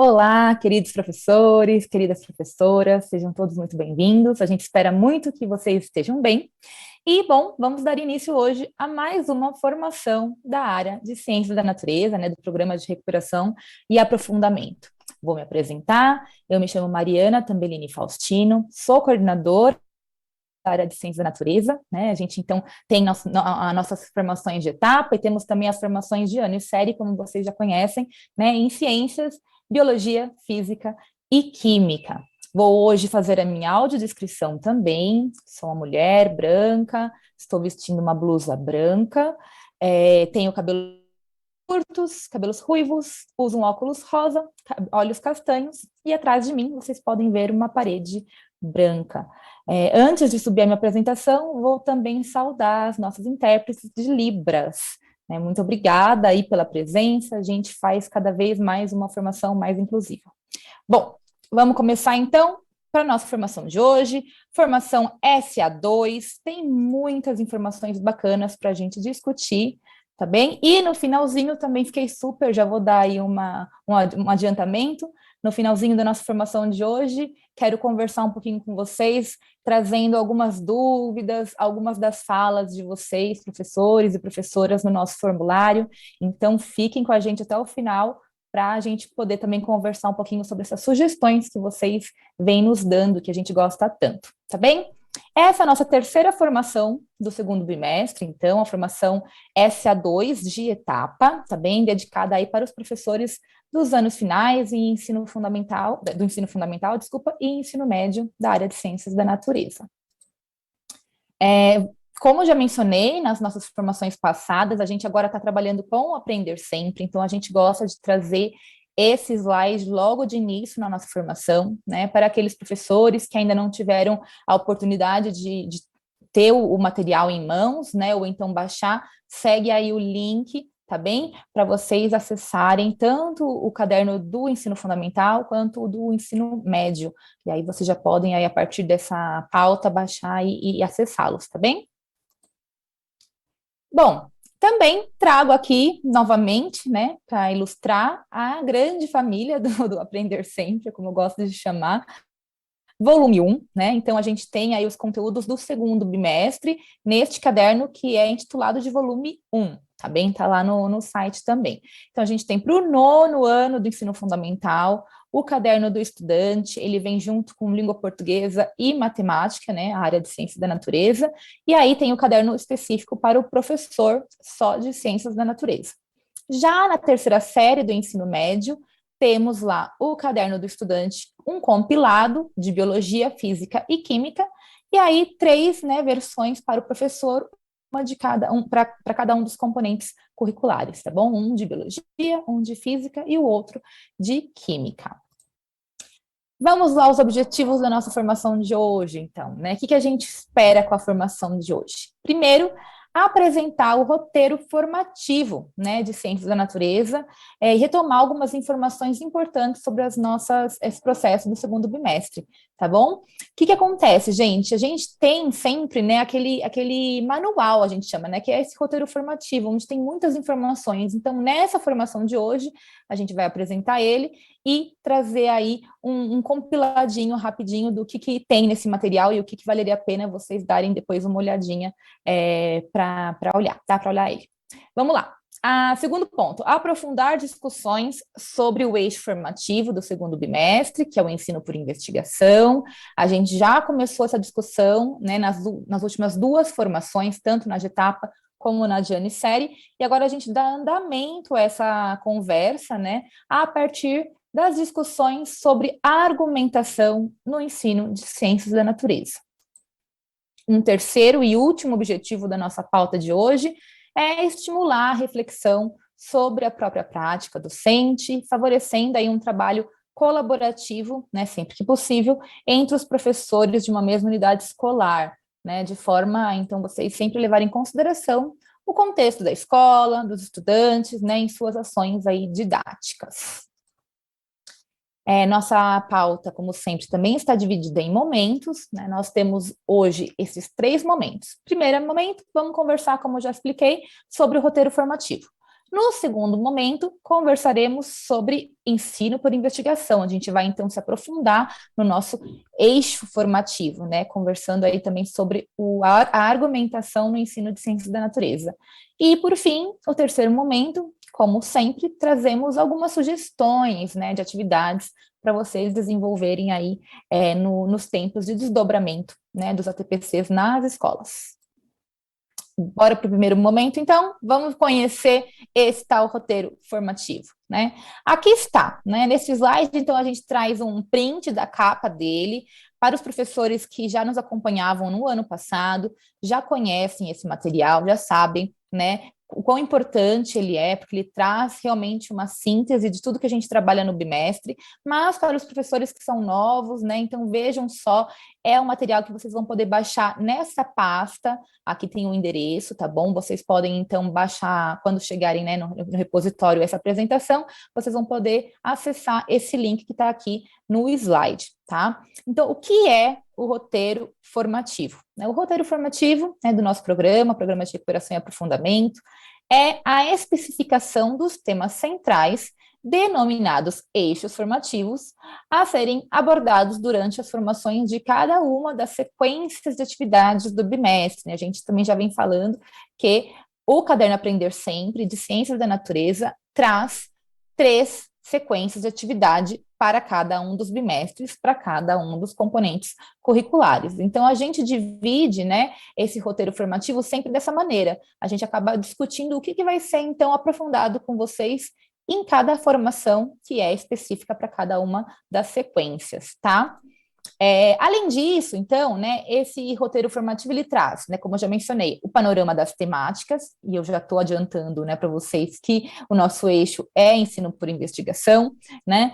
Olá, queridos professores, queridas professoras, sejam todos muito bem-vindos. A gente espera muito que vocês estejam bem. E, bom, vamos dar início hoje a mais uma formação da área de Ciências da Natureza, né, do Programa de Recuperação e Aprofundamento. Vou me apresentar, eu me chamo Mariana Tambellini Faustino, sou coordenadora da área de Ciências da Natureza, né? A gente, então, tem as nossas formações de etapa e temos também as formações de ano e série, como vocês já conhecem, né, em Ciências, Biologia, Física e Química. Vou hoje fazer a minha audiodescrição também. Sou uma mulher branca, estou vestindo uma blusa branca, tenho cabelo curtos, cabelos ruivos, uso um óculos rosa, olhos castanhos, e atrás de mim vocês podem ver uma parede branca. Antes de subir a minha apresentação, vou também saudar as nossas intérpretes de Libras. Muito obrigada aí pela presença, a gente faz cada vez mais uma formação mais inclusiva. Bom, vamos começar então para a nossa formação de hoje, formação SA2, tem muitas informações bacanas para a gente discutir, tá bem? E no finalzinho também fiquei super, já vou dar aí um adiantamento, no finalzinho da nossa formação de hoje, quero conversar um pouquinho com vocês, trazendo algumas dúvidas, algumas das falas de vocês, professores e professoras, no nosso formulário, então fiquem com a gente até o final, para a gente poder também conversar um pouquinho sobre essas sugestões que vocês vêm nos dando, que a gente gosta tanto, tá bem? Essa é a nossa terceira formação do segundo bimestre, então, a formação SA2 de etapa, tá bem? Dedicada aí para os professores dos anos finais e ensino fundamental, do ensino fundamental, desculpa, e ensino médio da área de ciências da natureza. Como já mencionei nas nossas formações passadas, a gente agora está trabalhando com o Aprender Sempre, então a gente gosta de trazer esse slide logo de início na nossa formação, né, para aqueles professores que ainda não tiveram a oportunidade de ter o material em mãos, né, ou então baixar, segue aí o link, tá bem? Para vocês acessarem tanto o caderno do ensino fundamental quanto o do ensino médio. E aí vocês já podem, aí, a partir dessa pauta, baixar e acessá-los, tá bem? Bom, também trago aqui novamente, né, para ilustrar a grande família do Aprender Sempre, como eu gosto de chamar, volume 1, né? Então a gente tem aí os conteúdos do segundo bimestre neste caderno que é intitulado de volume 1, tá bem? Tá lá no site também. Então a gente tem para o nono ano do ensino fundamental o caderno do estudante, ele vem junto com língua portuguesa e matemática, né? A área de ciências da natureza, e aí tem o caderno específico para o professor só de ciências da natureza. Já na terceira série do ensino médio, temos lá o caderno do estudante, um compilado de biologia, física e química, e aí três, né, versões para o professor, uma de cada um, para cada um dos componentes curriculares, tá bom? Um de biologia, um de física e o outro de química. Vamos lá aos objetivos da nossa formação de hoje, então, né? O que a gente espera com a formação de hoje? Primeiro, apresentar o roteiro formativo, né, de ciências da natureza, e retomar algumas informações importantes sobre esse processo do segundo bimestre, tá bom? O que acontece, gente? A gente tem sempre, né, aquele manual, a gente chama, né, que é esse roteiro formativo, onde tem muitas informações. Então, nessa formação de hoje, a gente vai apresentar ele e trazer aí um compiladinho rapidinho do que tem nesse material e o que valeria a pena vocês darem depois uma olhadinha para olhar, tá? Para olhar ele. Vamos lá. Segundo ponto, aprofundar discussões sobre o eixo formativo do segundo bimestre, que é o ensino por investigação. A gente já começou essa discussão, né, nas últimas duas formações, tanto na de etapa como na de ano e série, e agora a gente dá andamento a essa conversa, né, a partir das discussões sobre argumentação no ensino de ciências da natureza. Um terceiro e último objetivo da nossa pauta de hoje é estimular a reflexão sobre a própria prática docente, favorecendo aí um trabalho colaborativo, né, sempre que possível, entre os professores de uma mesma unidade escolar, né, de forma a, então, vocês sempre levarem em consideração o contexto da escola, dos estudantes, né, em suas ações aí didáticas. Nossa pauta, como sempre, também está dividida em momentos, né? Nós temos hoje esses três momentos. Primeiro momento, vamos conversar, como eu já expliquei, sobre o roteiro formativo. No segundo momento, conversaremos sobre ensino por investigação. A gente vai, então, se aprofundar no nosso eixo formativo, né? Conversando aí também sobre a argumentação no ensino de ciências da natureza. E, por fim, o terceiro momento, como sempre, trazemos algumas sugestões, né, de atividades para vocês desenvolverem aí nos tempos de desdobramento, né, dos ATPCs nas escolas. Bora para o primeiro momento, então, vamos conhecer esse tal roteiro formativo, né? Aqui está, né? Nesse slide, então, a gente traz um print da capa dele para os professores que já nos acompanhavam no ano passado, já conhecem esse material, já sabem, né, o quão importante ele é, porque ele traz realmente uma síntese de tudo que a gente trabalha no bimestre, mas para os professores que são novos, né, então vejam só, é um material que vocês vão poder baixar nessa pasta, aqui tem o um endereço, tá bom? Vocês podem, então, baixar, quando chegarem, né, no repositório essa apresentação, vocês vão poder acessar esse link que está aqui no slide, tá? Então, o que é o roteiro formativo? O roteiro formativo, né, do nosso programa de recuperação e aprofundamento, é a especificação dos temas centrais denominados eixos formativos, a serem abordados durante as formações de cada uma das sequências de atividades do bimestre. A gente também já vem falando que o Caderno Aprender Sempre, de Ciências da Natureza, traz 3 sequências de atividade para cada um dos bimestres, para cada um dos componentes curriculares. Então, a gente divide, né, esse roteiro formativo sempre dessa maneira. A gente acaba discutindo o que vai ser, então, aprofundado com vocês em cada formação que é específica para cada uma das sequências, tá? Além disso, então, né, esse roteiro formativo ele traz, né, como eu já mencionei, o panorama das temáticas, e eu já estou adiantando, né, para vocês que o nosso eixo é ensino por investigação, né,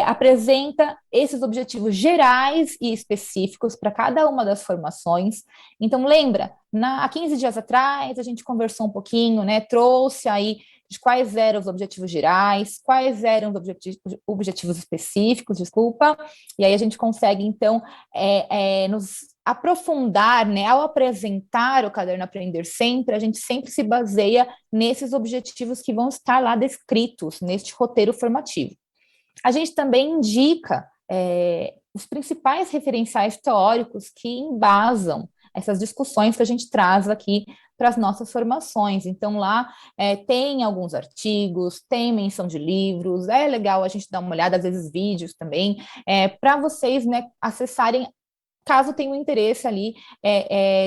apresenta esses objetivos gerais e específicos para cada uma das formações. Então, lembra, há 15 dias atrás, a gente conversou um pouquinho, né, trouxe aí de quais eram os objetivos gerais, quais eram os objetivos específicos, desculpa, e aí a gente consegue, então, nos aprofundar, né, ao apresentar o Caderno Aprender Sempre, a gente sempre se baseia nesses objetivos que vão estar lá descritos neste roteiro formativo. A gente também indica os principais referenciais teóricos que embasam essas discussões que a gente traz aqui para as nossas formações. Então, lá tem alguns artigos, tem menção de livros, é legal a gente dar uma olhada, às vezes vídeos também, para vocês, né, acessarem, caso tenham interesse ali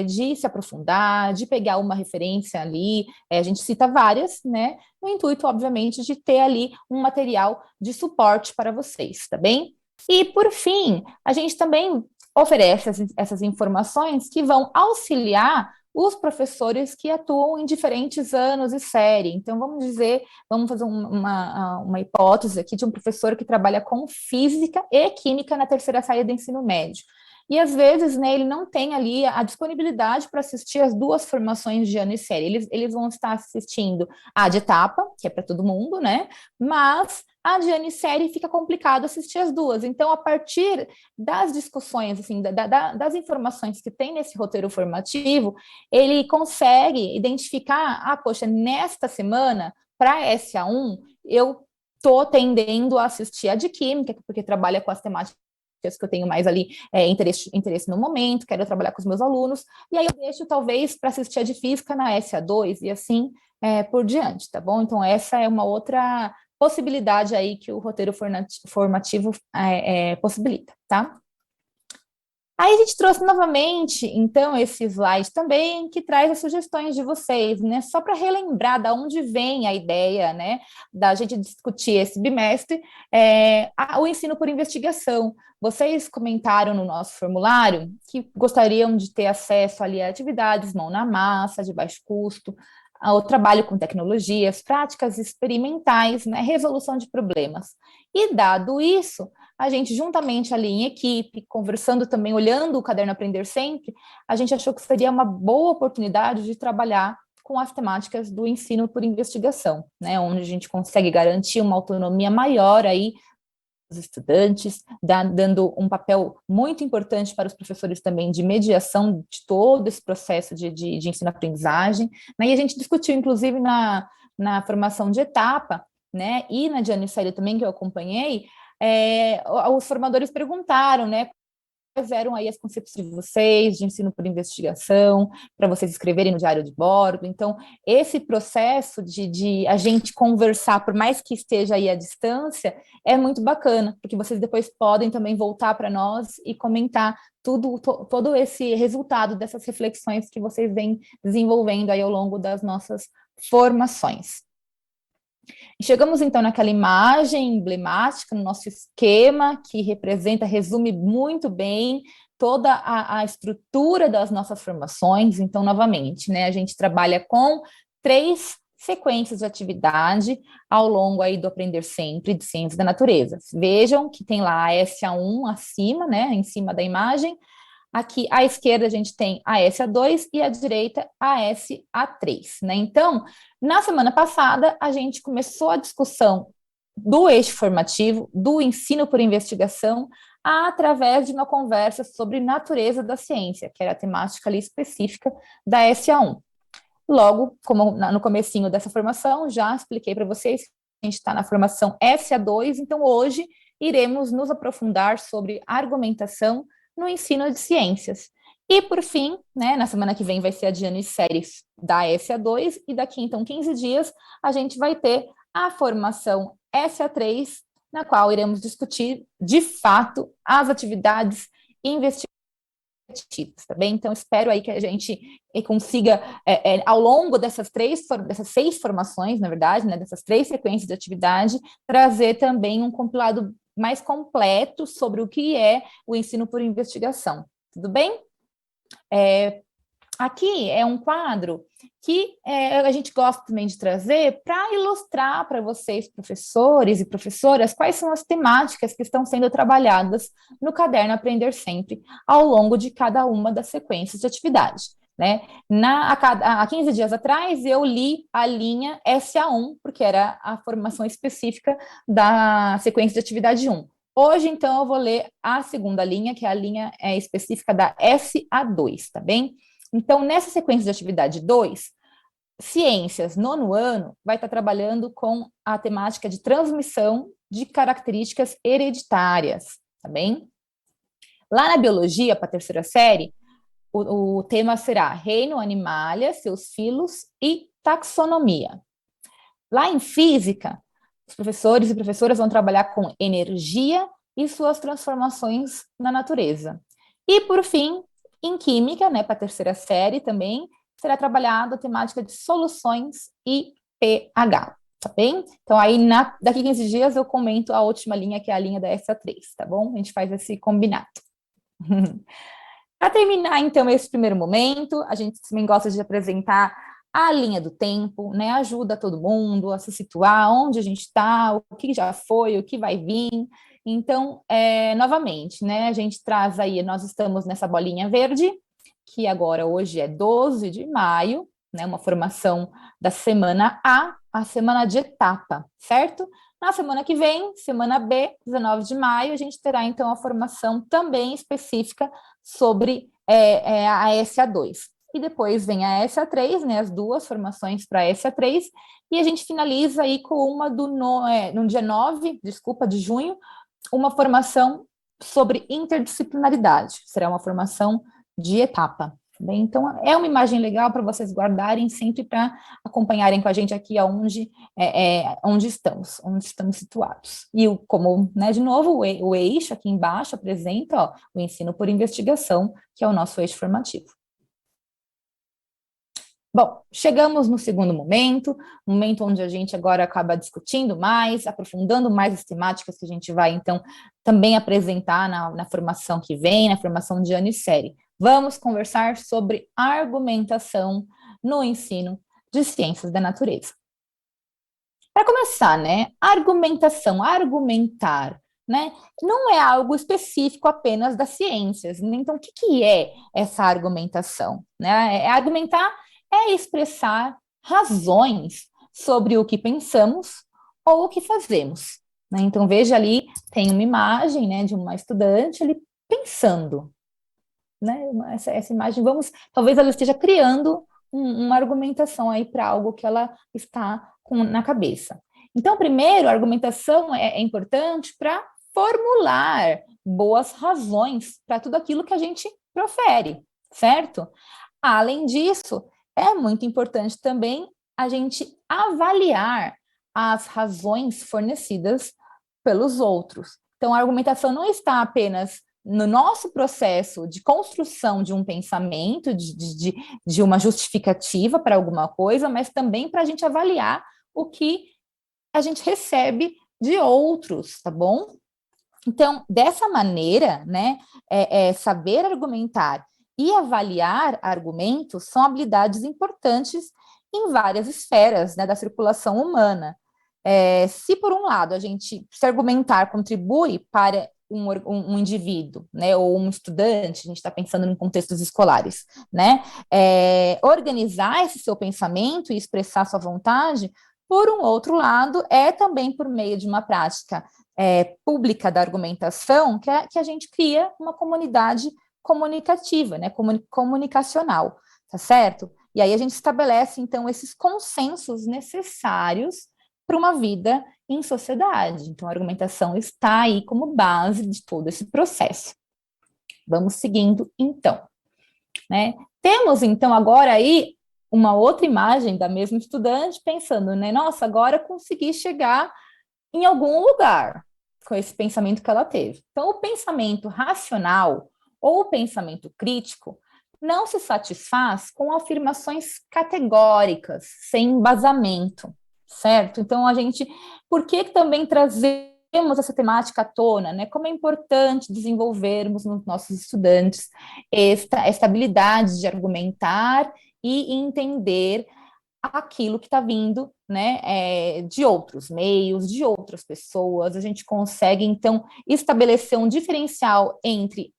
de se aprofundar, de pegar uma referência ali, a gente cita várias, né, no intuito, obviamente, de ter ali um material de suporte para vocês, tá bem? E, por fim, a gente também oferece essas informações que vão auxiliar os professores que atuam em diferentes anos e série. Então, vamos fazer uma hipótese aqui de um professor que trabalha com física e química na terceira série do ensino médio. E, às vezes, né, ele não tem ali a disponibilidade para assistir as 2 formações de ano e série. Eles vão estar assistindo a de etapa, que é para todo mundo, né? Mas a de ano e série fica complicado assistir as 2. Então, a partir das discussões, assim, das informações que tem nesse roteiro formativo, ele consegue identificar, poxa, nesta semana, para SA1, eu estou tendendo a assistir a de química, porque trabalha com as temáticas que eu tenho mais ali interesse no momento, quero trabalhar com os meus alunos, e aí eu deixo talvez para assistir a de física na SA2 e assim por diante, tá bom? Então essa é uma outra possibilidade aí que o roteiro formativo possibilita, tá? Aí a gente trouxe novamente, então, esse slide também, que traz as sugestões de vocês, né? Só para relembrar da onde vem a ideia, né? Da gente discutir esse bimestre, o ensino por investigação. Vocês comentaram no nosso formulário que gostariam de ter acesso ali a atividades mão na massa, de baixo custo, ao trabalho com tecnologias, práticas experimentais, né? Resolução de problemas. E dado isso, a gente, juntamente ali em equipe, conversando também, olhando o Caderno Aprender Sempre, a gente achou que seria uma boa oportunidade de trabalhar com as temáticas do ensino por investigação, né, onde a gente consegue garantir uma autonomia maior aí dos estudantes, dando um papel muito importante para os professores também de mediação de todo esse processo de ensino-aprendizagem, né, e a gente discutiu, inclusive, na formação de etapa, né, e na Gianni Série também, que eu acompanhei, os formadores perguntaram, né, quais eram aí as concepções de vocês de ensino por investigação, para vocês escreverem no diário de bordo. Então, esse processo de a gente conversar, por mais que esteja aí à distância, é muito bacana, porque vocês depois podem também voltar para nós e comentar todo esse resultado dessas reflexões que vocês vêm desenvolvendo aí ao longo das nossas formações. Chegamos então naquela imagem emblemática no nosso esquema, que resume muito bem toda a estrutura das nossas formações. Então, novamente, né, a gente trabalha com 3 sequências de atividade ao longo aí do Aprender Sempre de Ciências da Natureza. Vejam que tem lá a SA1 acima, né, em cima da imagem. Aqui à esquerda a gente tem a SA2 e à direita a SA3, né? Então, na semana passada, a gente começou a discussão do eixo formativo, do ensino por investigação, através de uma conversa sobre natureza da ciência, que era a temática ali específica da SA1. Logo, como no comecinho dessa formação, já expliquei para vocês que a gente está na formação SA2, então hoje iremos nos aprofundar sobre argumentação no ensino de ciências. E, por fim, né, na semana que vem vai ser a Gianni Séries da SA2, e daqui, então, 15 dias, a gente vai ter a formação SA3, na qual iremos discutir, de fato, as atividades investigativas, tá bem? Então, espero aí que a gente consiga, ao longo dessas 6 formações, na verdade, né, dessas 3 sequências de atividade, trazer também um compilado mais completo sobre o que é o ensino por investigação. Tudo bem? Aqui é um quadro que a gente gosta também de trazer para ilustrar para vocês, professores e professoras, quais são as temáticas que estão sendo trabalhadas no caderno Aprender Sempre ao longo de cada uma das sequências de atividade. Né? Há 15 dias atrás, eu li a linha SA1, porque era a formação específica da sequência de atividade 1. Hoje, então, eu vou ler a segunda linha, que é a linha específica da SA2, tá bem? Então, nessa sequência de atividade 2, Ciências, nono ano, vai estar trabalhando com a temática de transmissão de características hereditárias, tá bem? Lá na Biologia, para a terceira série, o tema será Reino Animalia, seus filos e taxonomia. Lá em Física, os professores e professoras vão trabalhar com energia e suas transformações na natureza. E, por fim, em Química, né, para a terceira série também, será trabalhada a temática de soluções e pH, tá bem? Então, aí, daqui a 15 dias, eu comento a última linha, que é a linha da SA3, tá bom? A gente faz esse combinado. Para terminar, então, esse primeiro momento, a gente também gosta de apresentar a linha do tempo, né? Ajuda todo mundo a se situar, onde a gente está, o que já foi, o que vai vir. Então, novamente, né? A gente traz aí, nós estamos nessa bolinha verde, que agora hoje é 12 de maio, né? Uma formação da semana A semana de etapa, certo? Na semana que vem, semana B, 19 de maio, a gente terá então a formação também específica sobre a SA2. E depois vem a SA3, né, as 2 formações para a SA3, e a gente finaliza aí com uma no dia 9, de junho, uma formação sobre interdisciplinaridade. Será uma formação de etapa. Bem, então, é uma imagem legal para vocês guardarem sempre para acompanharem com a gente aqui onde estamos situados. E como, né, de novo, o eixo aqui embaixo apresenta o ensino por investigação, que é o nosso eixo formativo. Bom, chegamos no segundo momento onde a gente agora acaba discutindo mais, aprofundando mais as temáticas que a gente vai, então, também apresentar na formação que vem, na formação de ano e série. Vamos conversar sobre argumentação no ensino de ciências da natureza. Para começar, né, argumentação, argumentar, né, não é algo específico apenas das ciências. Então, o que é essa argumentação? Né? Argumentar é expressar razões sobre o que pensamos ou o que fazemos. Né? Então, veja ali, tem uma imagem, né, de uma estudante ali pensando. Né? Essa imagem, talvez ela esteja criando uma argumentação aí para algo que ela está na cabeça. Então, primeiro, a argumentação é importante para formular boas razões para tudo aquilo que a gente profere, certo? Além disso, é muito importante também a gente avaliar as razões fornecidas pelos outros. Então, a argumentação não está apenas no nosso processo de construção de um pensamento, de uma justificativa para alguma coisa, mas também para a gente avaliar o que a gente recebe de outros, tá bom? Então, dessa maneira, né, saber argumentar e avaliar argumentos são habilidades importantes em várias esferas, né, da circulação humana. Se, por um lado, se argumentar contribui para um indivíduo, né, ou um estudante, a gente está pensando em contextos escolares, né, organizar esse seu pensamento e expressar sua vontade, por um outro lado, é também por meio de uma prática pública da argumentação que a gente cria uma comunidade comunicativa, né, comunicacional, tá certo? E aí a gente estabelece, então, esses consensos necessários para uma vida em sociedade. Então, a argumentação está aí como base de todo esse processo. Vamos seguindo, então. Né? Temos, então, agora aí uma outra imagem da mesma estudante pensando, né? Nossa, agora consegui chegar em algum lugar com esse pensamento que ela teve. Então, o pensamento racional ou o pensamento crítico não se satisfaz com afirmações categóricas, sem embasamento, certo? Então, por que também trazemos essa temática à tona, né? Como é importante desenvolvermos nos nossos estudantes esta habilidade de argumentar e entender aquilo que está vindo, né, de outros meios, de outras pessoas. A gente consegue, então, estabelecer um diferencial entre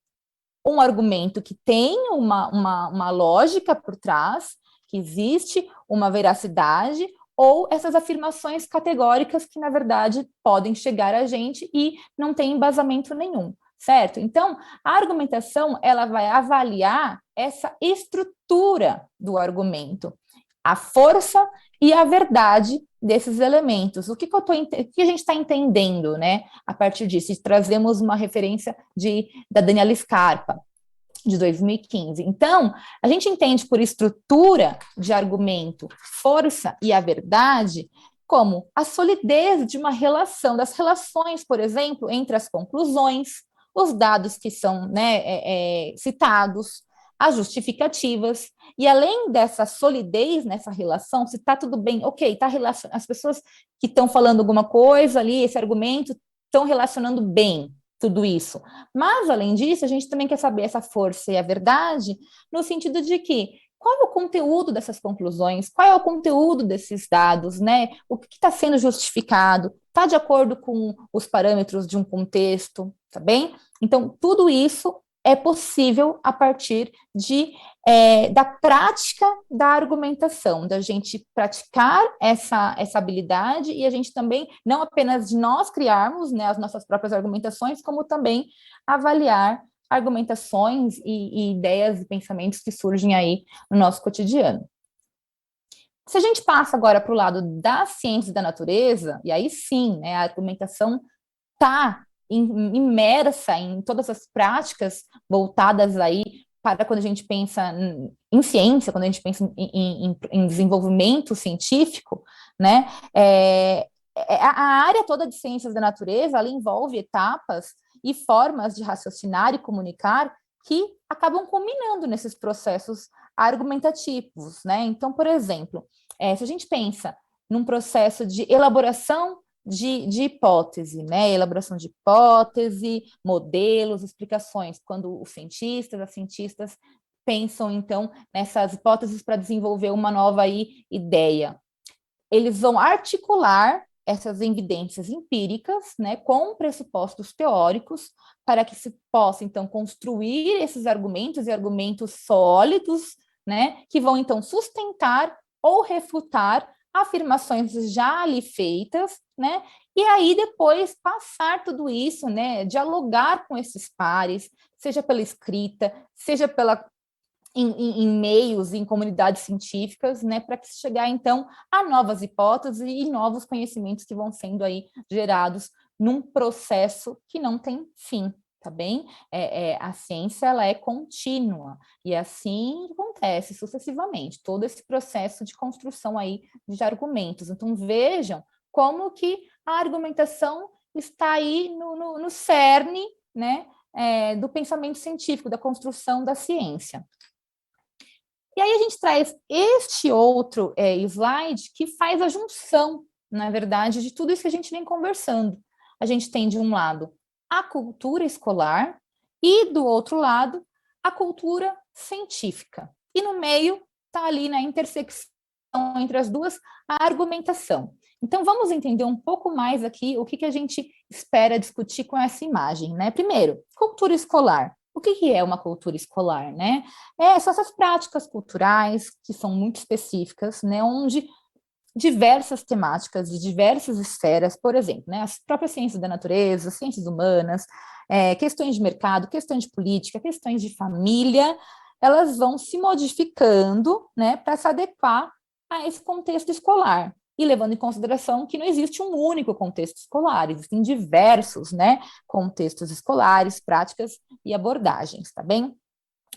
um argumento que tem uma lógica por trás, que existe uma veracidade, ou essas afirmações categóricas que, na verdade, podem chegar a gente e não tem embasamento nenhum, certo? Então, a argumentação, ela vai avaliar essa estrutura do argumento, a força e a verdade desses elementos. O que a gente está entendendo, né? A partir disso, trazemos uma referência da Daniela Scarpa, de 2015. Então, a gente entende por estrutura de argumento, força e a verdade como a solidez de uma relação, das relações, por exemplo, entre as conclusões, os dados que são, né, citados, as justificativas, e além dessa solidez nessa relação, se está tudo bem, ok, tá as pessoas que estão falando alguma coisa ali, esse argumento, estão relacionando bem tudo isso. Mas, além disso, a gente também quer saber essa força e a verdade, no sentido de que qual é o conteúdo dessas conclusões, qual é o conteúdo desses dados, né? O que está sendo justificado, está de acordo com os parâmetros de um contexto, tá bem? Então, tudo isso é possível a partir da prática da argumentação, da gente praticar essa habilidade e a gente também, não apenas de nós criarmos, né, as nossas próprias argumentações, como também avaliar argumentações e ideias e pensamentos que surgem aí no nosso cotidiano. Se a gente passa agora para o lado da ciência da natureza, e aí sim, né, a argumentação está imersa em todas as práticas voltadas aí para quando a gente pensa em ciência, quando a gente pensa em desenvolvimento científico, né? A área toda de ciências da natureza, ela envolve etapas e formas de raciocinar e comunicar que acabam combinando nesses processos argumentativos, né? Então, por exemplo, se a gente pensa num processo de elaboração de hipótese, né? Elaboração de hipótese, modelos, explicações, quando os cientistas, as cientistas pensam, então, nessas hipóteses para desenvolver uma nova ideia. Eles vão articular essas evidências empíricas, né, com pressupostos teóricos, para que se possa, então, construir esses argumentos e argumentos sólidos, né, que vão, então, sustentar ou refutar afirmações já ali feitas, né, e aí depois passar tudo isso, né, dialogar com esses pares, seja pela escrita, seja pela em meios, em comunidades científicas, né, para chegar, então, a novas hipóteses e novos conhecimentos que vão sendo aí gerados num processo que não tem fim, tá bem? A ciência, ela é contínua, e assim acontece sucessivamente, todo esse processo de construção aí de argumentos. Então, vejam como que a argumentação está aí no cerne, né, do pensamento científico, da construção da ciência. E aí a gente traz este outro slide que faz a junção, na verdade, de tudo isso que a gente vem conversando. A gente tem, de um lado, a cultura escolar e, do outro lado, a cultura científica. E no meio está ali na intersecção entre as duas a argumentação. Então, vamos entender um pouco mais aqui o que a gente espera discutir com essa imagem, né? Primeiro, cultura escolar. O que é uma cultura escolar, né? São essas práticas culturais que são muito específicas, né? Onde diversas temáticas de diversas esferas, por exemplo, né? As próprias ciências da natureza, ciências humanas, questões de mercado, questões de política, questões de família, elas vão se modificando, né? Para se adequar a esse contexto escolar. E levando em consideração que não existe um único contexto escolar, existem diversos, né, contextos escolares, práticas e abordagens, tá bem?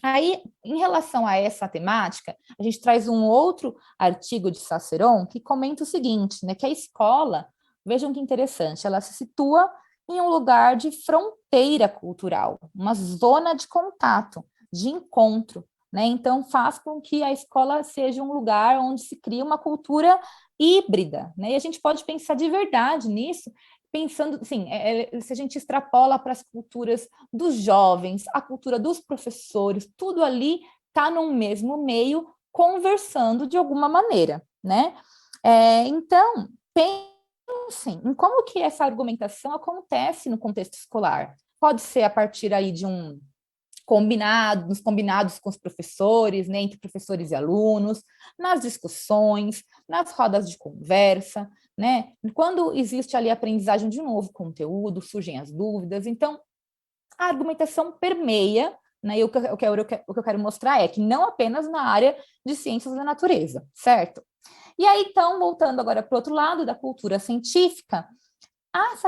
Aí, em relação a essa temática, a gente traz um outro artigo de Cicerón que comenta o seguinte, né, que a escola, vejam que interessante, ela se situa em um lugar de fronteira cultural, uma zona de contato, de encontro, né? Então, faz com que a escola seja um lugar onde se cria uma cultura híbrida, né? E a gente pode pensar de verdade nisso, pensando, assim, se a gente extrapola para as culturas dos jovens, a cultura dos professores, tudo ali está num mesmo meio, conversando de alguma maneira, né? Então, pensem em como que essa argumentação acontece no contexto escolar. Pode ser a partir aí de um combinado, nos combinados com os professores, né, entre professores e alunos, nas discussões, nas rodas de conversa, né? Quando existe ali a aprendizagem de um novo conteúdo, surgem as dúvidas. Então, a argumentação permeia, né? E o que eu quero mostrar é que não apenas na área de ciências da natureza, certo? E aí, então, voltando agora para o outro lado da cultura científica,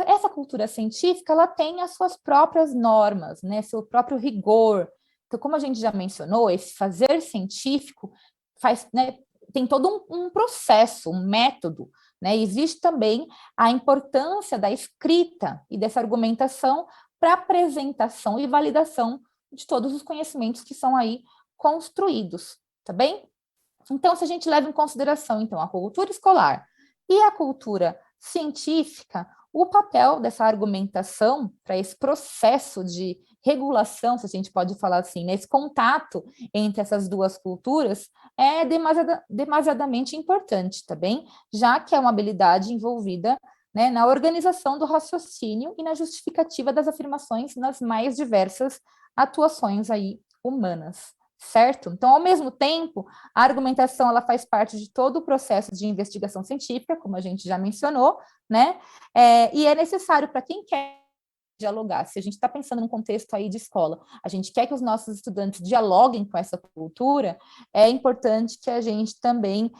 essa cultura científica, ela tem as suas próprias normas, né, seu próprio rigor. Então, como a gente já mencionou, esse fazer científico faz, né, tem todo um processo, um método, né? Existe também a importância da escrita e dessa argumentação para apresentação e validação de todos os conhecimentos que são aí construídos, tá bem? Então, se a gente leva em consideração, então, a cultura escolar e a cultura científica, o papel dessa argumentação para esse processo de regulação, se a gente pode falar assim, nesse contato entre essas duas culturas, é demasiadamente importante, tá bem? Já que é uma habilidade envolvida, né, na organização do raciocínio e na justificativa das afirmações nas mais diversas atuações aí humanas, certo? Então, ao mesmo tempo, a argumentação ela faz parte de todo o processo de investigação científica, como a gente já mencionou, né? E é necessário para quem quer dialogar. Se a gente está pensando num contexto aí de escola, a gente quer que os nossos estudantes dialoguem com essa cultura, é importante que a gente também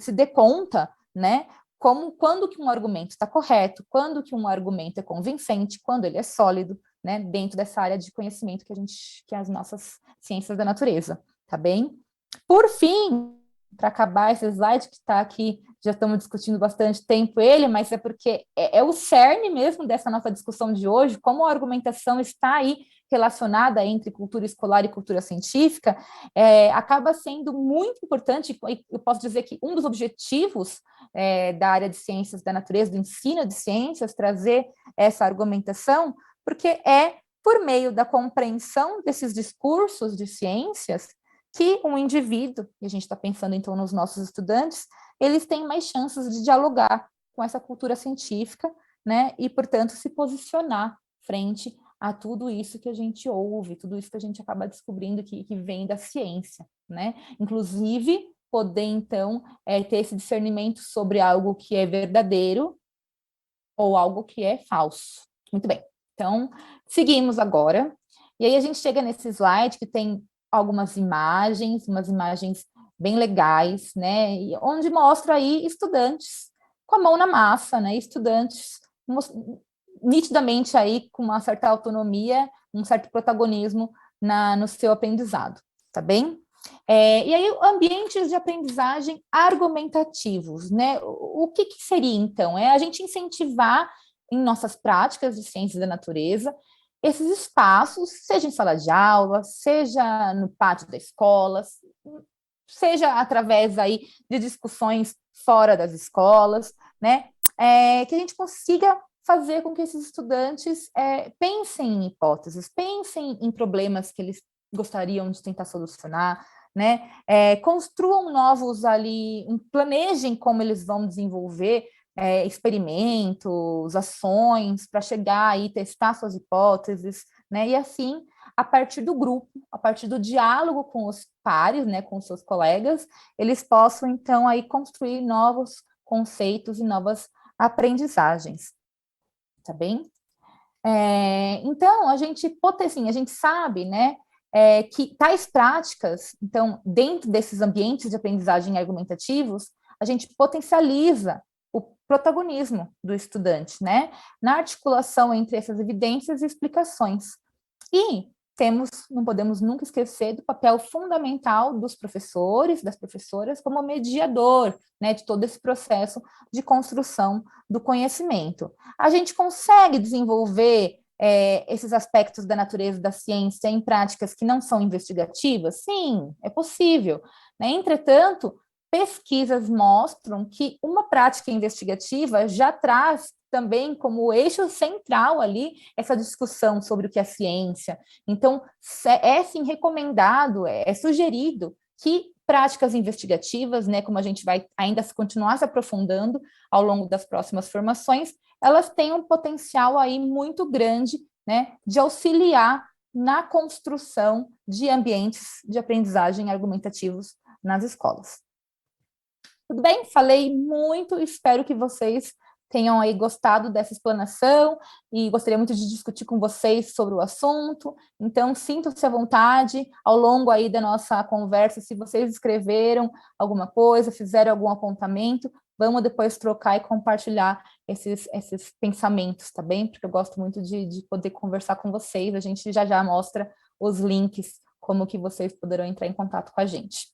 se dê conta, né? Quando que um argumento está correto, quando que um argumento é convincente, quando ele é sólido, né? Dentro dessa área de conhecimento que é as nossas ciências da natureza, tá bem? Por fim, para acabar esse slide que está aqui, já estamos discutindo bastante tempo ele, mas é porque é o cerne mesmo dessa nossa discussão de hoje, como a argumentação está aí relacionada entre cultura escolar e cultura científica, acaba sendo muito importante, e eu posso dizer que um dos objetivos da área de ciências da natureza, do ensino de ciências, trazer essa argumentação, porque é por meio da compreensão desses discursos de ciências que um indivíduo, e a gente está pensando então nos nossos estudantes, eles têm mais chances de dialogar com essa cultura científica, né, e, portanto, se posicionar frente a tudo isso que a gente ouve, tudo isso que a gente acaba descobrindo que vem da ciência, né, inclusive poder, então, ter esse discernimento sobre algo que é verdadeiro ou algo que é falso. Muito bem, então, seguimos agora, e aí a gente chega nesse slide que tem algumas imagens, umas imagens bem legais, né, onde mostra aí estudantes com a mão na massa, né, estudantes nitidamente aí com uma certa autonomia, um certo protagonismo no seu aprendizado, tá bem? E aí, ambientes de aprendizagem argumentativos, né? O que seria, então? É a gente incentivar em nossas práticas de ciências da natureza esses espaços, seja em sala de aula, seja no pátio da escola, seja através aí de discussões fora das escolas, né? Que a gente consiga fazer com que esses estudantes pensem em hipóteses, pensem em problemas que eles gostariam de tentar solucionar, né? Construam novos ali, planejem como eles vão desenvolver experimentos, ações para chegar e testar suas hipóteses, né? E assim, a partir do grupo, a partir do diálogo com os pares, né, com os seus colegas, eles possam então aí construir novos conceitos e novas aprendizagens, tá bem? Então, assim, a gente sabe, né, que tais práticas, então, dentro desses ambientes de aprendizagem argumentativos, a gente potencializa o protagonismo do estudante, né, na articulação entre essas evidências e explicações. E não podemos nunca esquecer do papel fundamental dos professores, das professoras, como mediador, né, de todo esse processo de construção do conhecimento. A gente consegue desenvolver esses aspectos da natureza da ciência em práticas que não são investigativas? Sim, é possível, né? Entretanto, pesquisas mostram que uma prática investigativa já traz também como eixo central ali essa discussão sobre o que é ciência. Então, sim recomendado, sugerido que práticas investigativas, né, como a gente vai ainda continuar se aprofundando ao longo das próximas formações, elas têm um potencial aí muito grande, né, de auxiliar na construção de ambientes de aprendizagem argumentativos nas escolas. Tudo bem? Falei muito, espero que vocês tenham aí gostado dessa explanação e gostaria muito de discutir com vocês sobre o assunto. Então, sintam-se à vontade ao longo aí da nossa conversa, se vocês escreveram alguma coisa, fizeram algum apontamento, vamos depois trocar e compartilhar esses pensamentos, tá bem? Porque eu gosto muito de poder conversar com vocês, a gente já mostra os links, como que vocês poderão entrar em contato com a gente.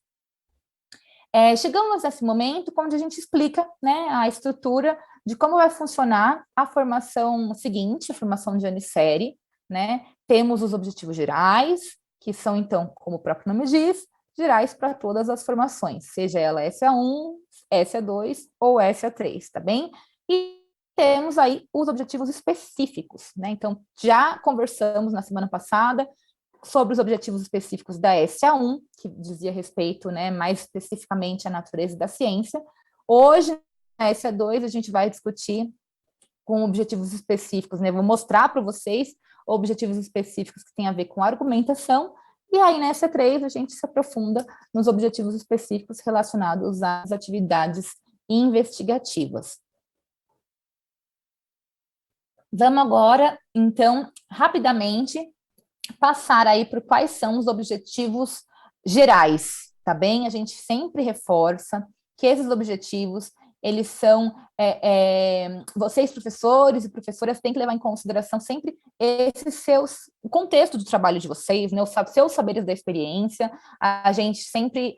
Chegamos nesse momento onde a gente explica, né, a estrutura de como vai funcionar a formação seguinte, a formação de anissérie, né? Temos os objetivos gerais, que são, então, como o próprio nome diz, gerais para todas as formações, seja ela SA1, SA2 ou SA3, tá bem? E temos aí os objetivos específicos, né? Então, já conversamos na semana passada sobre os objetivos específicos da SA1, que dizia respeito, né, mais especificamente à natureza da ciência. Hoje, na SA2, a gente vai discutir com objetivos específicos, né? Vou mostrar para vocês objetivos específicos que têm a ver com argumentação, e aí na SA3 a gente se aprofunda nos objetivos específicos relacionados às atividades investigativas. Vamos agora, então, rapidamente passar aí por quais são os objetivos gerais, tá bem? A gente sempre reforça que esses objetivos, eles são, vocês professores e professoras têm que levar em consideração sempre o contexto do trabalho de vocês, né, os seus saberes da experiência. A gente sempre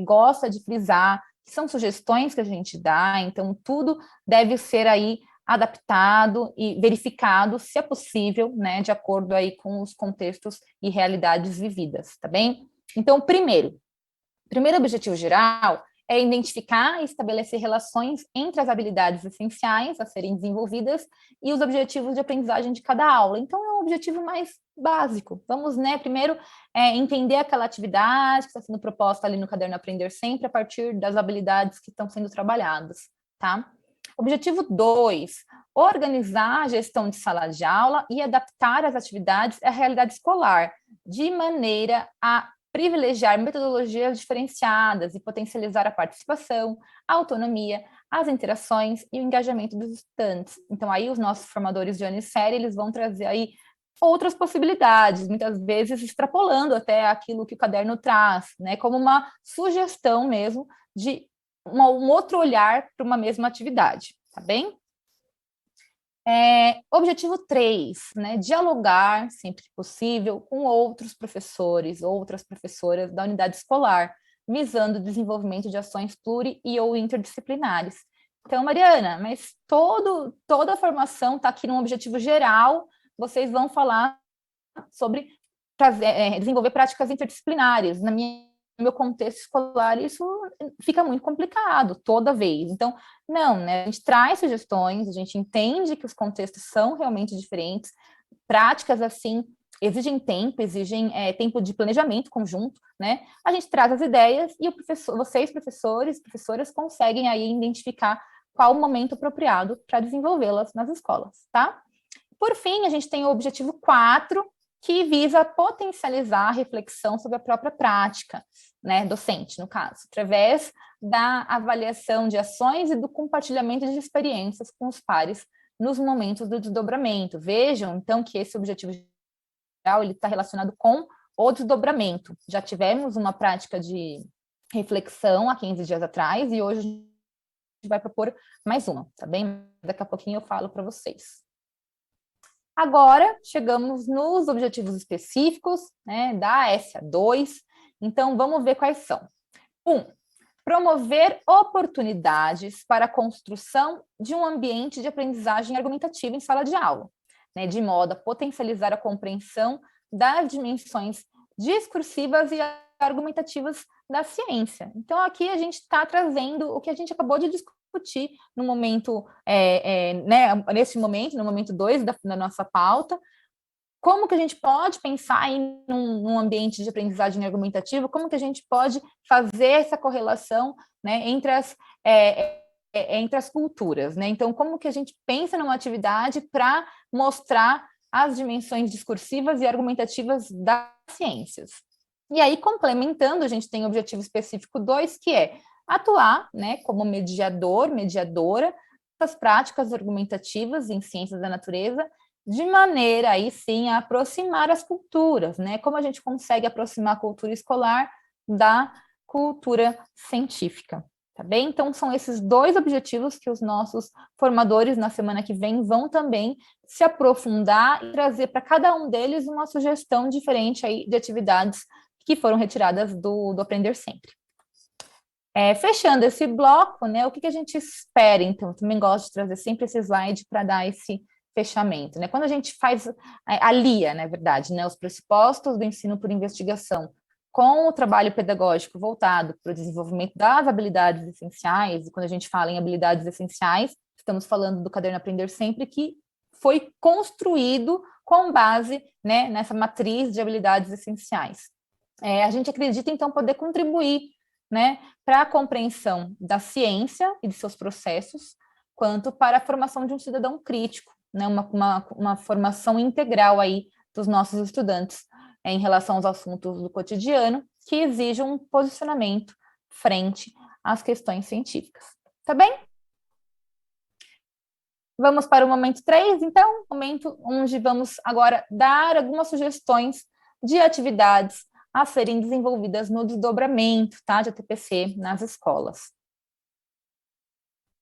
gosta de frisar que são sugestões que a gente dá, então tudo deve ser aí adaptado e verificado, se é possível, né, de acordo aí com os contextos e realidades vividas, tá bem? Então, primeiro objetivo geral é identificar e estabelecer relações entre as habilidades essenciais a serem desenvolvidas e os objetivos de aprendizagem de cada aula. Então, é um objetivo mais básico. Vamos, né, primeiro entender aquela atividade que está sendo proposta ali no caderno Aprender Sempre a partir das habilidades que estão sendo trabalhadas, tá? Objetivo 2, organizar a gestão de sala de aula e adaptar as atividades à realidade escolar, de maneira a privilegiar metodologias diferenciadas e potencializar a participação, a autonomia, as interações e o engajamento dos estudantes. Então, aí os nossos formadores de anissérie, eles vão trazer aí outras possibilidades, muitas vezes extrapolando até aquilo que o caderno traz, né, como uma sugestão mesmo de um outro olhar para uma mesma atividade, tá bem? Objetivo 3, né, dialogar, sempre que possível, com outros professores, outras professoras da unidade escolar, visando o desenvolvimento de ações pluri e ou interdisciplinares. Então, Mariana, mas toda a formação está aqui num objetivo geral, vocês vão falar sobre desenvolver práticas interdisciplinares. No meu contexto escolar, isso fica muito complicado toda vez. Então, não, né? A gente traz sugestões, a gente entende que os contextos são realmente diferentes, práticas assim exigem tempo de planejamento conjunto, né? A gente traz as ideias e vocês, professores, professoras, conseguem aí identificar qual o momento apropriado para desenvolvê-las nas escolas, tá? Por fim, a gente tem o objetivo 4, que visa potencializar a reflexão sobre a própria prática, né, docente, no caso, através da avaliação de ações e do compartilhamento de experiências com os pares nos momentos do desdobramento. Vejam, então, que esse objetivo geral está relacionado com o desdobramento. Já tivemos uma prática de reflexão há 15 dias atrás e hoje a gente vai propor mais uma, tá bem? Daqui a pouquinho eu falo para vocês. Agora, chegamos nos objetivos específicos, né, da SA2. Então, vamos ver quais são. 1. Promover oportunidades para a construção de um ambiente de aprendizagem argumentativa em sala de aula, né, de modo a potencializar a compreensão das dimensões discursivas e argumentativas da ciência. Então, aqui a gente está trazendo o que a gente acabou de discutir no momento, né, nesse momento, no momento 2 da nossa pauta, como que a gente pode pensar em num ambiente de aprendizagem argumentativa, como que a gente pode fazer essa correlação, né, entre as culturas, né? Então, como que a gente pensa numa atividade para mostrar as dimensões discursivas e argumentativas das ciências. E aí, complementando, a gente tem o objetivo específico 2, que é atuar, né, como mediador, mediadora das práticas argumentativas em ciências da natureza, de maneira aí sim a aproximar as culturas, né? Como a gente consegue aproximar a cultura escolar da cultura científica, tá bem? Então são esses 2 objetivos que os nossos formadores na semana que vem vão também se aprofundar e trazer para cada um deles uma sugestão diferente aí de atividades que foram retiradas do Aprender Sempre. Fechando esse bloco, né, o que a gente espera, então? Eu também gosto de trazer sempre esse slide para dar esse fechamento, né? Quando a gente alia, na verdade, né, os pressupostos do ensino por investigação com o trabalho pedagógico voltado para o desenvolvimento das habilidades essenciais, e quando a gente fala em habilidades essenciais, estamos falando do Caderno Aprender Sempre, que foi construído com base, né, nessa matriz de habilidades essenciais. A gente acredita, então, poder contribuir, né, para a compreensão da ciência e de seus processos, quanto para a formação de um cidadão crítico, né, uma formação integral aí dos nossos estudantes em relação aos assuntos do cotidiano, que exigem um posicionamento frente às questões científicas. Tá bem? Vamos para o momento 3, então, momento onde vamos agora dar algumas sugestões de atividades a serem desenvolvidas no desdobramento, tá, de ATPC nas escolas.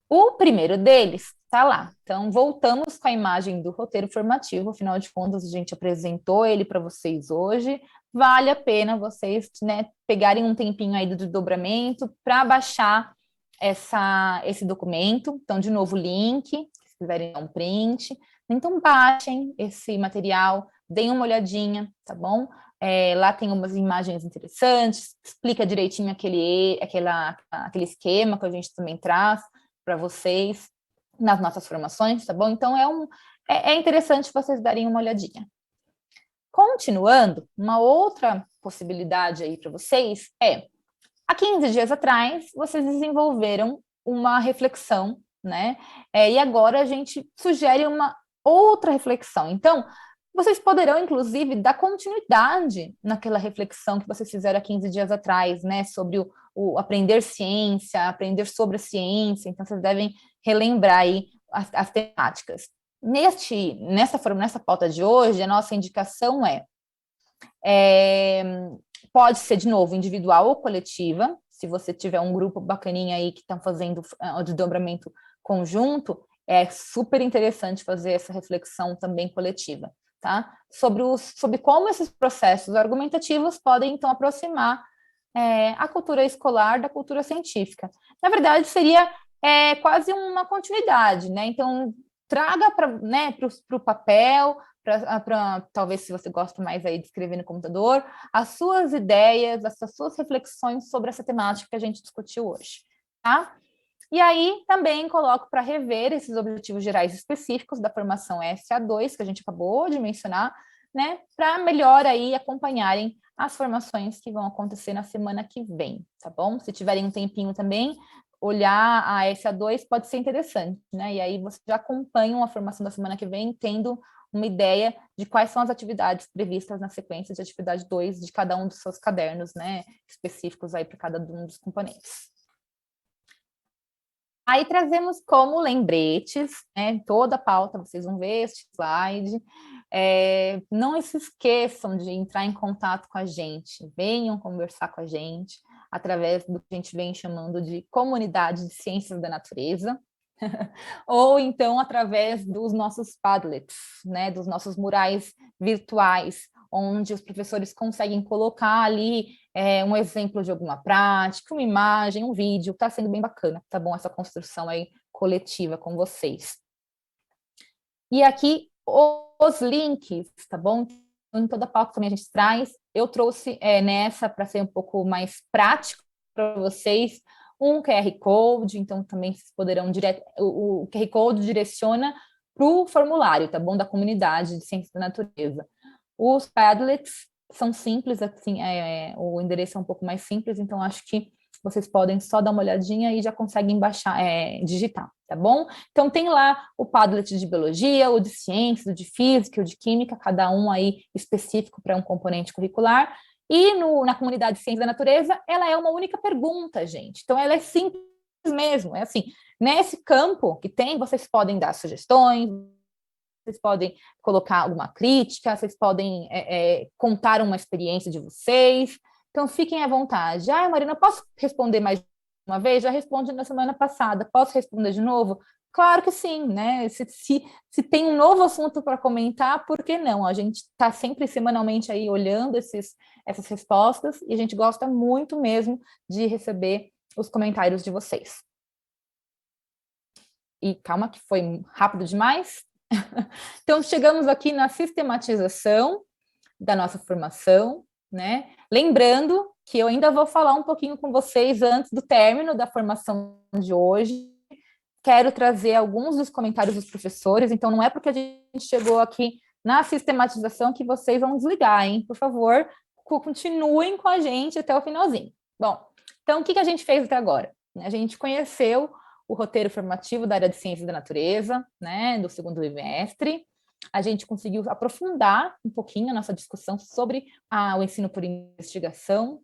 O primeiro deles está lá. Então, voltamos com a imagem do roteiro formativo, afinal de contas, a gente apresentou ele para vocês hoje. Vale a pena vocês, né, pegarem um tempinho aí do desdobramento para baixar esse documento. Então, de novo, o link, se quiserem dar um print. Então, baixem esse material, deem uma olhadinha, tá bom? Lá tem umas imagens interessantes, explica direitinho aquele esquema que a gente também traz para vocês nas nossas formações, tá bom? Então, é interessante vocês darem uma olhadinha. Continuando, uma outra possibilidade aí para vocês há 15 dias atrás, vocês desenvolveram uma reflexão, né? E agora a gente sugere uma outra reflexão. Então, vocês poderão, inclusive, dar continuidade naquela reflexão que vocês fizeram há 15 dias atrás, né? Sobre o aprender ciência, aprender sobre a ciência. Então, vocês devem relembrar aí as temáticas. Nessa pauta de hoje, a nossa indicação pode ser, de novo, individual ou coletiva. Se você tiver um grupo bacaninha aí que estão fazendo o desdobramento conjunto, é super interessante fazer essa reflexão também coletiva, tá? Sobre como esses processos argumentativos podem, então, aproximar a cultura escolar da cultura científica. Na verdade, seria quase uma continuidade, né? Então, traga para, né, o papel, talvez se você gosta mais aí de escrever no computador, as suas ideias, as suas reflexões sobre essa temática que a gente discutiu hoje, tá? E aí também coloco para rever esses objetivos gerais específicos da formação SA2, que a gente acabou de mencionar, né, para melhor aí acompanharem as formações que vão acontecer na semana que vem, tá bom? Se tiverem um tempinho também, olhar a SA2 pode ser interessante, né? E aí vocês já acompanham a formação da semana que vem, tendo uma ideia de quais são as atividades previstas na sequência de atividade 2 de cada um dos seus cadernos, né, específicos aí para cada um dos componentes. Aí trazemos como lembretes, né, toda a pauta, vocês vão ver este slide. Não se esqueçam de entrar em contato com a gente, venham conversar com a gente, através do que a gente vem chamando de comunidade de ciências da natureza, ou então através dos nossos Padlets, né, dos nossos murais virtuais, onde os professores conseguem colocar ali um exemplo de alguma prática, uma imagem, um vídeo, está sendo bem bacana, tá bom? Essa construção aí coletiva com vocês. E aqui os links, tá bom? Em toda a pauta também a gente traz. Eu trouxe nessa para ser um pouco mais prático para vocês, um QR Code, então também vocês poderão o QR Code direciona para o formulário, tá bom? Da comunidade de ciência da natureza. Os Padlets são simples, assim, o endereço é um pouco mais simples, então acho que vocês podem só dar uma olhadinha e já conseguem baixar, digitar, tá bom? Então tem lá o Padlet de biologia, o de ciências, o de física, o de química, cada um aí específico para um componente curricular. E na comunidade de ciência da natureza, ela é uma única pergunta, gente. Então ela é simples mesmo, é assim, nesse campo que tem, vocês podem dar sugestões, vocês podem colocar alguma crítica, vocês podem contar uma experiência de vocês. Então, fiquem à vontade. Marina, posso responder mais uma vez? Já respondi na semana passada. Posso responder de novo? Claro que sim, né? Se tem um novo assunto para comentar, por que não? A gente está sempre semanalmente aí olhando essas respostas e a gente gosta muito mesmo de receber os comentários de vocês. E calma que foi rápido demais. Então, chegamos aqui na sistematização da nossa formação, né? Lembrando que eu ainda vou falar um pouquinho com vocês antes do término da formação de hoje. Quero trazer alguns dos comentários dos professores, então não é porque a gente chegou aqui na sistematização que vocês vão desligar, hein? Por favor, continuem com a gente até o finalzinho. Bom, então o que a gente fez até agora? A gente conheceu o roteiro formativo da área de ciências da natureza, né, do segundo bimestre. A gente conseguiu aprofundar um pouquinho a nossa discussão sobre o ensino por investigação,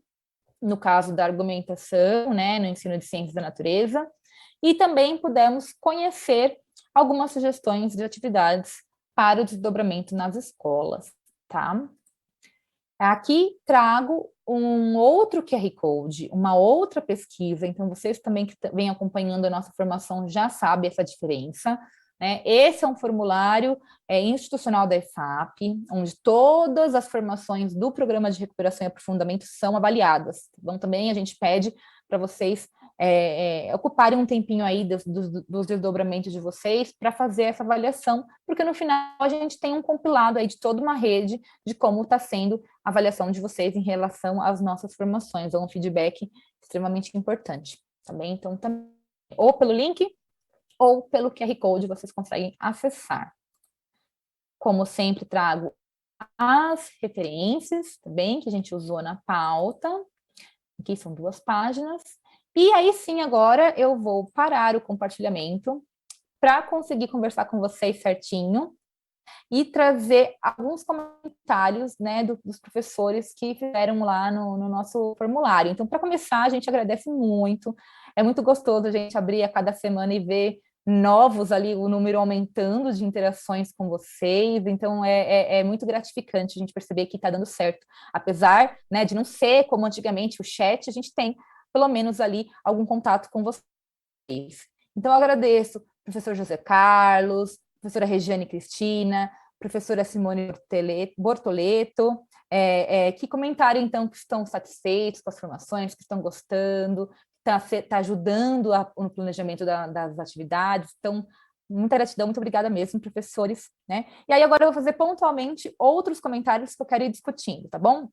no caso da argumentação, né, no ensino de ciências da natureza, e também pudemos conhecer algumas sugestões de atividades para o desdobramento nas escolas, tá? Aqui trago um outro QR Code, uma outra pesquisa, então vocês também que vêm acompanhando a nossa formação já sabem essa diferença, né? Esse é um formulário institucional da EFAP, onde todas as formações do Programa de Recuperação e Aprofundamento são avaliadas. Então também a gente pede para vocês ocuparem um tempinho aí dos desdobramentos de vocês para fazer essa avaliação, porque no final a gente tem um compilado aí de toda uma rede de como está sendo a avaliação de vocês em relação às nossas formações, é um feedback extremamente importante, tá bem? Então, ou pelo link ou pelo QR Code vocês conseguem acessar. Como sempre, trago as referências, tá bem? Que a gente usou na pauta. Aqui são 2 páginas. E aí sim, agora eu vou parar o compartilhamento para conseguir conversar com vocês certinho e trazer alguns comentários, né, dos professores que fizeram lá no nosso formulário. Então, para começar, a gente agradece muito. É muito gostoso a gente abrir a cada semana e ver novos ali, o número aumentando de interações com vocês, então é muito gratificante a gente perceber que está dando certo, apesar, né, de não ser como antigamente o chat, a gente tem pelo menos ali algum contato com vocês. Então, eu agradeço professor José Carlos, professora Regiane Cristina, professora Simone Bortoleto, que comentaram, então, que estão satisfeitos com as formações, que estão gostando, está ajudando no planejamento das atividades. Então, muita gratidão, muito obrigada mesmo, professores, né? E aí, agora eu vou fazer pontualmente outros comentários que eu quero ir discutindo, tá bom?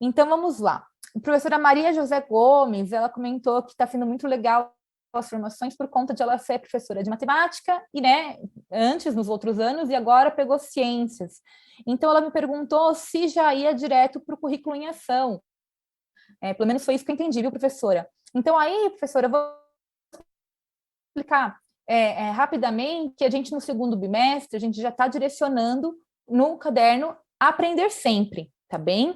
Então, vamos lá. A professora Maria José Gomes, ela comentou que está sendo muito legal as formações por conta de ela ser professora de matemática e, né, antes, nos outros anos, e agora pegou ciências. Então, ela me perguntou se já ia direto para o currículo em ação. Pelo menos foi isso que eu entendi, viu, professora? Então, aí, professora, eu vou explicar rapidamente que a gente, no segundo bimestre, a gente já está direcionando no caderno Aprender Sempre, tá bem?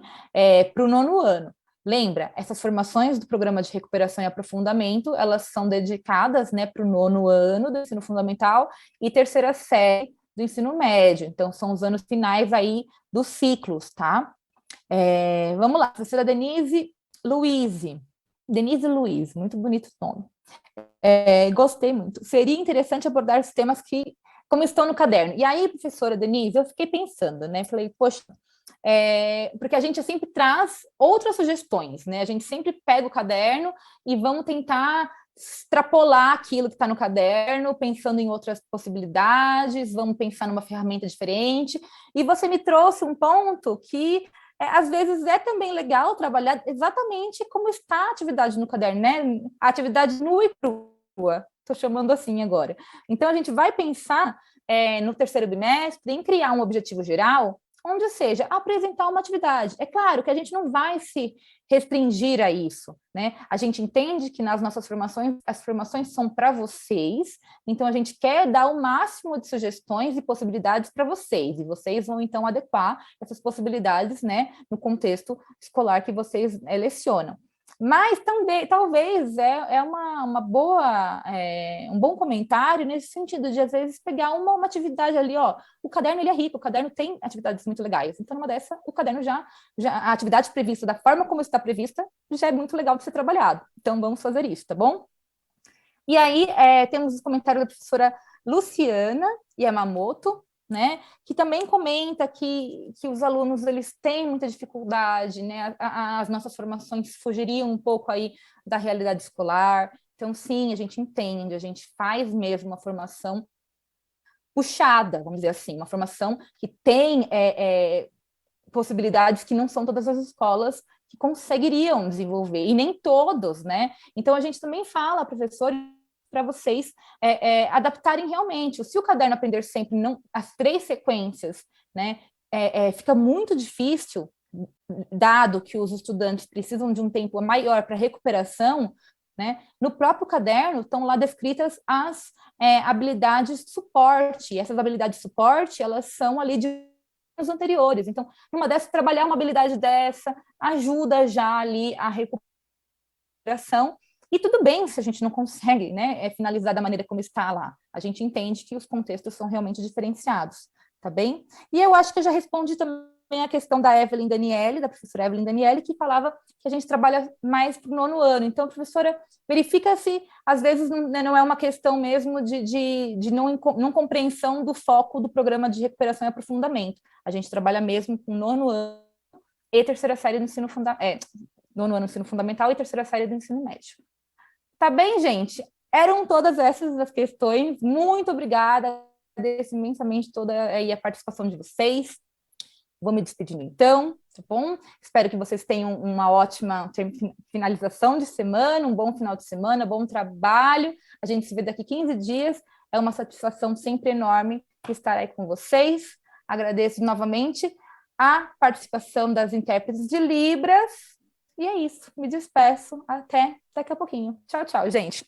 Para o nono ano. Lembra, essas formações do Programa de Recuperação e Aprofundamento, elas são dedicadas, né, para o nono ano do ensino fundamental e terceira série do ensino médio. Então, são os anos finais aí dos ciclos, tá? Vamos lá, professora Denise Luiz, muito bonito o nome. Gostei muito. Seria interessante abordar os temas que, como estão no caderno. E aí, professora Denise, eu fiquei pensando, né? Falei, poxa, porque a gente sempre traz outras sugestões, né? A gente sempre pega o caderno e vamos tentar extrapolar aquilo que está no caderno, pensando em outras possibilidades, vamos pensar numa ferramenta diferente. E você me trouxe um ponto que às vezes é também legal trabalhar exatamente como está a atividade no caderno, né? A atividade nua e crua, estou chamando assim agora. Então, a gente vai pensar no terceiro bimestre em criar um objetivo geral, onde seja apresentar uma atividade. É claro que a gente não vai se restringir a isso, né? A gente entende que nas nossas formações, as formações são para vocês, então a gente quer dar o máximo de sugestões e possibilidades para vocês, e vocês vão então adequar essas possibilidades, né, no contexto escolar que vocês lecionam. Mas também, talvez uma boa, um bom comentário nesse sentido de, às vezes, pegar uma atividade ali, ó, o caderno ele é rico, o caderno tem atividades muito legais, então, numa dessa, o caderno a atividade prevista, da forma como está prevista, já é muito legal de ser trabalhado. Então, vamos fazer isso, tá bom? E aí, temos os comentários da professora Luciana Yamamoto, né, que também comenta que os alunos eles têm muita dificuldade, né, as nossas formações fugiriam um pouco aí da realidade escolar. Então, sim, a gente entende, a gente faz mesmo uma formação puxada, vamos dizer assim, uma formação que tem possibilidades que não são todas as escolas que conseguiriam desenvolver, e nem todos, né? Então, a gente também fala, professores, para vocês adaptarem realmente. Se o caderno Aprender Sempre, não, as 3 sequências, né, fica muito difícil, dado que os estudantes precisam de um tempo maior para recuperação, né, no próprio caderno estão lá descritas as habilidades de suporte. E essas habilidades de suporte, elas são ali de os anteriores. Então, numa dessas, trabalhar uma habilidade dessa ajuda já ali a recuperação. E tudo bem se a gente não consegue, né, finalizar da maneira como está lá. A gente entende que os contextos são realmente diferenciados, tá bem? E eu acho que eu já respondi também a questão da Evelyn Daniele, da professora Evelyn Daniele, que falava que a gente trabalha mais para o nono ano. Então, professora, verifica se, às vezes, não é uma questão mesmo de não compreensão do foco do programa de recuperação e aprofundamento. A gente trabalha mesmo com nono ano e terceira série do ensino nono ano do ensino fundamental e terceira série do ensino médio. Tá bem, gente? Eram todas essas as questões. Muito obrigada. Agradeço imensamente toda aí a participação de vocês. Vou me despedindo então, tá bom? Espero que vocês tenham uma ótima finalização de semana, um bom final de semana, bom trabalho. A gente se vê daqui 15 dias. É uma satisfação sempre enorme estar aí com vocês. Agradeço novamente a participação das intérpretes de Libras. E é isso. Me despeço. Até daqui a pouquinho. Tchau, tchau, gente.